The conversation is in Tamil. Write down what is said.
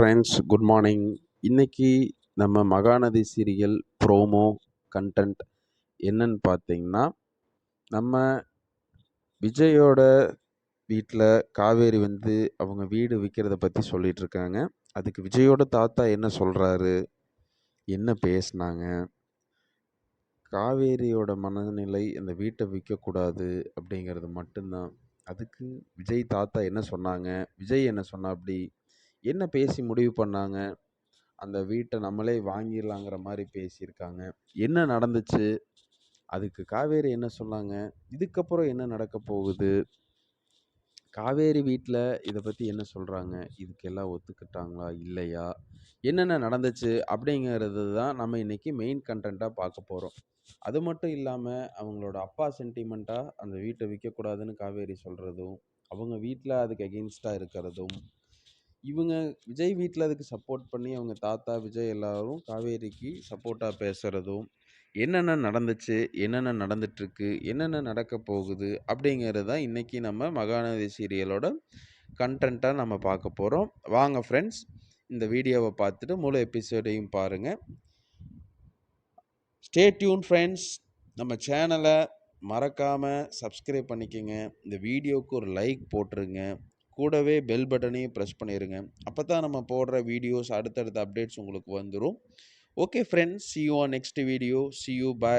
Friends, good morning. இன்னைக்கு நம்ம மகாநதி சீரியல் ப்ரோமோ கண்டென்ட் என்னன்னு பார்த்தீங்கன்னா, நம்ம விஜயோட வீட்ல காவேரி வந்து அவங்க வீடு விற்கிறத பற்றி சொல்லிட்டு இருக்காங்க. அதுக்கு விஜயோட தாத்தா என்ன சொல்றாரு, என்ன பேசுனாங்க, காவேரியோட மனநிலை அந்த வீட்டை விற்கக்கூடாது அப்படிங்கிறது மட்டும்தான். அதுக்கு விஜய் தாத்தா என்ன சொன்னாங்க, விஜய் என்ன சொன்னாப்படி, என்ன பேசி முடிவு பண்ணாங்க, அந்த வீட்டை நம்மளே வாங்கிடலாங்கிற மாதிரி பேசியிருக்காங்க. என்ன நடந்துச்சு, அதுக்கு காவேரி என்ன சொன்னாங்க, இதுக்கப்புறம் என்ன நடக்க போகுது, காவேரி வீட்டில் இதை பற்றி என்ன சொல்கிறாங்க, இதுக்கு எல்லாம் ஒத்துக்கிட்டாங்களா இல்லையா, என்னென்ன நடந்துச்சு அப்படிங்கிறது தான் நம்ம இன்னைக்கு மெயின் கண்டென்ட்டாக பார்க்க போகிறோம். அது மட்டும் இல்லாமல் அவங்களோட அப்பா சென்டிமெண்ட்டாக அந்த வீட்டை விற்கக்கூடாதுன்னு காவேரி சொல்கிறதும், அவங்க வீட்டில் அதுக்கு எகெயின்ஸ்டாக இருக்கிறதும், இவங்க விஜய் வீட்டில் அதுக்கு சப்போர்ட் பண்ணி அவங்க தாத்தா விஜய் எல்லாரும் காவேரிக்கு சப்போர்ட்டாக பேசுகிறதும், என்னென்ன நடந்துச்சு, என்னென்ன நடந்துட்டுருக்கு, என்னென்ன நடக்க போகுது அப்படிங்கிறது தான் இன்றைக்கி நம்ம மகாநதி சீரியலோட கண்டென்ட்டாக நம்ம பார்க்க போகிறோம். வாங்க ஃப்ரெண்ட்ஸ், இந்த வீடியோவை பார்த்துட்டு முழு எபிசோடையும் பாருங்கள். Stay tune friends. நம்ம சேனலை மறக்காமல் சப்ஸ்கிரைப் பண்ணிக்கோங்க. இந்த வீடியோவுக்கு ஒரு லைக் போட்டுருங்க. கூடவே பெல் பட்டனையும் ப்ரெஸ் பண்ணிடுங்க. அப்போ தான் நம்ம போடுற வீடியோஸ் அடுத்தடுத்த அப்டேட்ஸ் உங்களுக்கு வந்துடும். Okay friends, see you on next video. See you, bye.